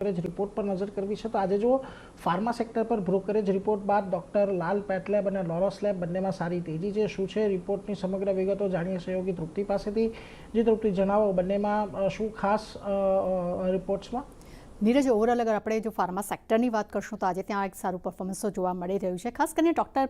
Report પર નજર કરવી છે. તો આજે જો ફાર્મા સેક્ટર પર બ્રોકરેજ રિપોર્ટ બાદ ડોક્ટર લાલ પેથ લેબ અને લોરસ લેબ બંનેમાં સારી તેજી છે. શું છે રિપોર્ટની સમગ્ર વિગતો જાણીએ સહયોગી તૃપ્તિ પાસેથી. જે તૃપ્તિ જણાવો, બંનેમાં શું ખાસ રિપોર્ટ્સમાં? નીરજ, ઓવરઓલ અગર આપણે જો ફાર્મા સેક્ટરની વાત કરશું તો આજે ત્યાં એક સારું પરફોર્મન્સ જોવા મળી રહ્યું છે. ખાસ કરીને ડૉક્ટર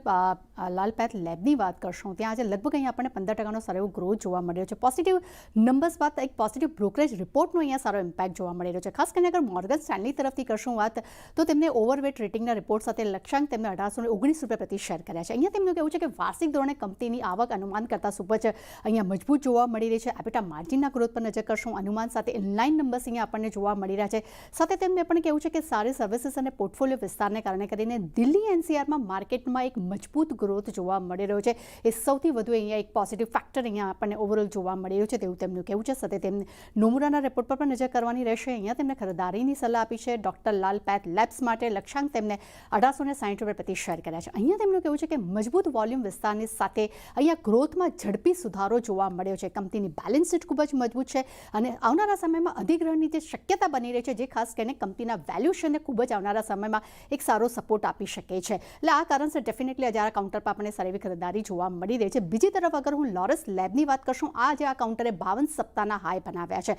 લાલ પેથ લેબની વાત કરશું ત્યાં આજે લગભગ અહીંયા આપણને 15% સારો એવો ગ્રોથ જોવા મળી રહ્યો છે. પોઝિટિવ નંબર્સ બાદ એક પોઝિટિવ બ્રોકરેજ રિપોર્ટનો અહીંયા સારો ઇમ્પેક્ટ જોવા મળી રહ્યો છે. ખાસ કરીને અગર મોર્ગન સ્ટેનલી તરફથી કરશું વાત તો તેમને ઓવરવેટ રેટિંગના રિપોર્ટ સાથે લક્ષ્યાંક તેમને 1819 રૂપિયા પ્રતિ શેર કર્યા છે. અહીંયા તેમનું કહેવું છે કે વાર્ષિક ધોરણે કંપનીની આવક અનુમાન કરતાં ખૂબ જ અહીંયા મજબૂત જોવા મળી રહી છે. એબિટા માર્જિનના ગ્રોથ પર નજર કરશું, અનુમાન સાથે ઇનલાઇન નંબર્સ અહીંયા આપણને જોવા મળી રહ્યા છે. સાથે તેમને પણ કહેવું છે કે સારી સર્વિસીસ અને પોર્ટફોલિયો વિસ્તારને કારણે કરીને દિલ્હી એનસીઆરમાં માર્કેટમાં એક મજબૂત ગ્રોથ જોવા મળી રહ્યો છે. એ સૌથી વધુ અહીંયા એક પોઝિટિવ ફેક્ટર અહીંયા આપણને ઓવરઓલ જોવા મળી રહ્યું છે તેવું તેમનું કહેવું છે. સાથે તેમને નોમુરાના રિપોર્ટ પર પણ નજર કરવાની રહેશે. અહીંયા તેમને ખરીદારીની સલાહ આપી છે. ડોક્ટર લાલ પેથ લેબ્સ માટે લક્ષ્યાંક તેમને 1860 રૂપિયા પ્રતિ શેર કર્યા છે. અહીંયા તેમનું કહેવું છે કે મજબૂત વોલ્યુમ વિસ્તારની સાથે અહીંયા ગ્રોથમાં ઝડપી સુધારો જોવા મળ્યો છે. કંપનીની બેલેન્સ શીટ ખૂબ જ મજબૂત છે અને આવનારા સમયમાં અધિગ્રહણની જે શક્યતા બની રહી છે જે ખાસ કરીને કંપનીના વેલ્યુએશનને ખૂબ જ આવનારા સમયમાં એક સારો સપોર્ટ આપી શકે છે. એટલે આ કારણસર ડેફિનેટલી આજે આ કાઉન્ટર પર આપણને સારી એવી ખરીદારી જોવા મળી રહી છે. બીજી તરફ અગર હું લોરસ લેબની વાત કરશું, આજે આ કાઉન્ટરે 52 સપ્તાહના હાઈ બનાવ્યા છે.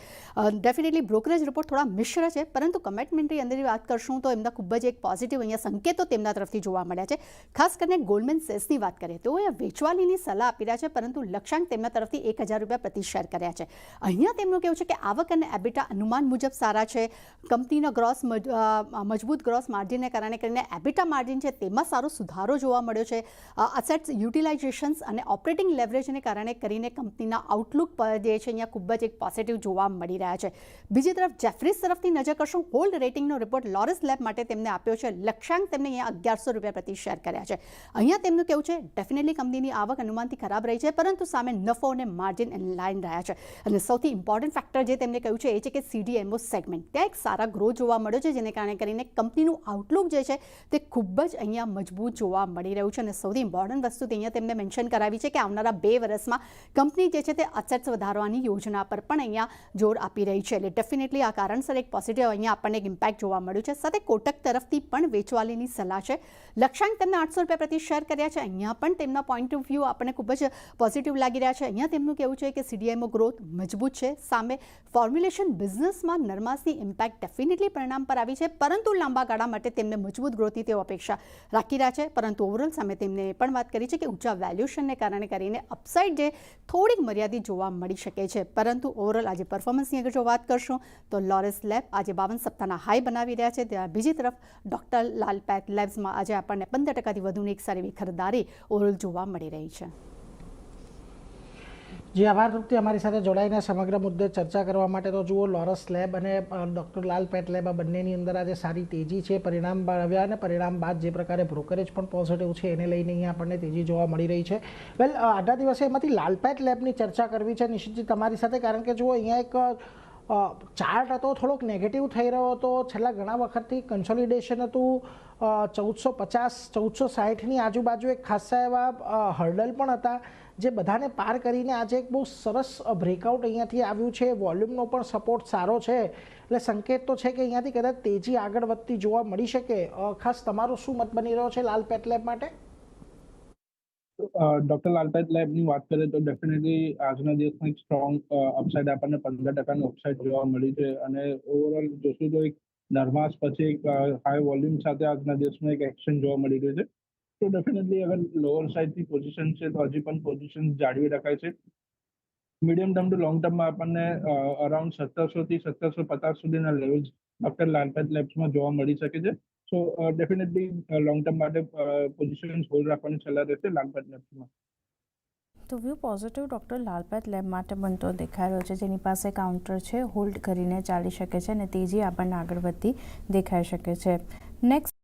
ડેફિનેટલી બ્રોકરેજ રિપોર્ટ થોડા મિશ્ર છે, પરંતુ કમિટમેન્ટની અંદરની વાત કરશું તો એમના ખૂબ જ એક પોઝિટિવ અહીંયા સંકેતો તેમના તરફથી જોવા મળ્યા છે. ખાસ કરીને ગોલ્ડમેન સેસની વાત કરીએ તો એ વેચવાલીની સલાહ આપી રહ્યા છે, પરંતુ લક્ષ્યાંક તેમના તરફથી 1000 રૂપિયા પ્રતિ શેર કર્યા છે. અહીંયા તેમનું કહેવું છે કે આવક અને એબિટા અનુમાન મુજબ સારા છે. કંપનીનો મજબૂત ગ્રોસ માર્જિનને કારણે કરીને એબિટા માર્જિન છે તેમાં સારો સુધારો જોવા મળ્યો છે. અસેટ્સ યુટિલાઇઝેશન્સ અને ઓપરેટિંગ લેવરેજને કારણે કરીને કંપનીના આઉટલુક પર જે છે અહીંયા ખૂબ જ એક પોઝિટિવ જોવા મળી રહ્યા છે. બીજી તરફ જેફરીઝ તરફથી નજર કરશું, હોલ્ડ રેટિંગનો રિપોર્ટ લોરસ લેબ માટે તેમને આપ્યો છે. લક્ષ્યાંક તેમને અહીંયા 1100 રૂપિયા પ્રતિ શેર કર્યા છે. અહીંયા તેમનું કહેવું છે ડેફિનેટલી કંપનીની આવક અનુમાનથી ખરાબ રહી છે, પરંતુ સામે નફો અને માર્જિન ઇન લાઇન રહ્યા છે. અને સૌથી ઇમ્પોર્ટન્ટ ફેક્ટર જે તેમને કહ્યું છે એ છે કે સીડીએમઓ સેગમેન્ટ ત્યાં એક સારા ગ્રોથ જોવા મળ્યો છે, જેને કારણે કરીને કંપનીનું આઉટલુક જે છે તે ખૂબ જ અહીંયા મજબૂત જોવા મળી રહ્યું છે. અને સૌથી ઇમ્પોર્ટન્ટ વસ્તુ અહીંયા તેમને મેન્શન કરાવી છે કે આવનારા 2 વર્ષમાં કંપની જે છે તે અસેટ્સ વધારવાની યોજના પર પણ અહીંયા જોર આપી રહી છે. એટલે ડેફિનેટલી આ કારણસર એક પોઝિટિવ અહીંયા આપણને એક ઇમ્પેક્ટ જોવા મળ્યું છે. સાથે કોટક તરફથી પણ વેચવાલીની સલાહ છે. લક્ષ્યાંક તેમને 800 રૂપિયા પ્રતિ શેર કર્યા છે. અહીંયા પણ તેમના પોઈન્ટ ઓફ વ્યૂ આપણને ખૂબ જ પોઝિટિવ લાગી રહ્યા છે. અહીંયા તેમનું કહેવું છે કે સીડીએમઓ ગ્રોથ મજબૂત છે. સામે ફોર્મ્યુલેશન બિઝનેસમાં નરમાસની ઇમ્પેક્ટ ડેફિનેટલી પરિણામ પર આવી છે, પરંતુ લાંબા ગાળા માટે તેમને મજબૂત ગ્રોથની તેઓ અપેક્ષા રાખી રહ્યા છે. પરંતુ ઓવરઓલ સામે તેમને એ પણ વાત કરી છે કે ઊંચા વેલ્યુએશનને કારણે કરીને અપસાઇડ જે થોડીક મર્યાદિત જોવા મળી શકે છે. પરંતુ ઓવરઓલ આજે પરફોર્મન્સની અગર જો વાત કરશું તો લોરસ લેબ આજે 52 સપ્તાહના હાઈ બનાવી રહ્યા છે. ત્યાં બીજી તરફ ડોક્ટર લાલ પેથ લેબ્સમાં આજે આપણને 15%થી વધુની એક સારી એવી ખરીદારી ઓવરઓલ જોવા મળી રહી છે. જી આભાર તૃપ્તિ, અમારી સાથે જોડાઈને સમગ્ર મુદ્દે ચર્ચા કરવા માટે. તો જુઓ, લોરસ લેબ અને ડૉક્ટર લાલ પેથ લેબ આ બંનેની અંદર આજે સારી તેજી છે. પરિણામ આવ્યા અને પરિણામ બાદ જે પ્રકારે બ્રોકરેજ પણ પોઝિટિવ છે એને લઈને અહીંયા આપણને તેજી જોવા મળી રહી છે. વેલ, આજના દિવસે એમાંથી લાલ પેથ લેબની ચર્ચા કરવી છે નિશ્ચિતજી તમારી સાથે, કારણ કે જુઓ અહીંયા એક ચાર્ટ હતો થોડોક નેગેટિવ થઈ રહ્યો હતો. છેલ્લા ઘણા વખતથી કન્સોલિડેશન હતું. 1450 1460ની આજુબાજુ એક ખાસા એવા હર્ડલ પણ હતા જે બધાને પાર કરીને આજે એક બહુ સરસ બ્રેકઆઉટ અહીંયાથી આવ્યું છે. વોલ્યુમનો પણ સપોર્ટ સારો છે, એટલે સંકેત તો છે કે અહીંયાથી કદાચ તેજી આગળ વધતી જોવા મળી શકે. ખાસ તમારો શું મત બની રહ્યો છે લાલ પેથ લેબ માટે? ડોક્ટર લાલ પેથ લેબની વાત કરીએ તો ડેફિનેટલી આજના દિવસમાં એક સ્ટ્રોંગ અપસાઇડ આપણને 15%નું અપસાઇડ જોવા મળી છે. અને ઓવરઓલ જોશું તો એક નરમાસ પછી એક હાઈ વોલ્યુમ સાથે આજના દિવસમાં એક એક્શન જોવા મળી રહ્યું છે. તો ડેફિનેટલી અગર લોઅર સાઇડથી પોઝિશન છે તો હજી પણ પોઝિશન જાળવી રખાય છે. મીડિયમ ટર્મ ટુ લોંગ ટર્મમાં આપણને અરાઉન્ડ 1700 થી 1750 સુધીના લેવલ્સ ડોક્ટર લાલ પેથ લેબ્સમાં જોવા મળી શકે છે. સો ડેફિનેટલી લોંગ ટર્મ માટે પોઝિશન હોલ્ડ રાખવાની સલાહ રહેશે લાલ પેથ લેબ્સમાં. તો વ્યૂ પોઝિટિવ ડૉક્ટર લાલ પેથ લેબ માટે બનતો દેખાઈ રહ્યો છે, જેની પાસે કાઉન્ટર છે, હોલ્ડ કરીને ચાલી શકે છે અને તેજી આપણને આગળ વધતી દેખાઈ શકે છે. નેક્સ્ટ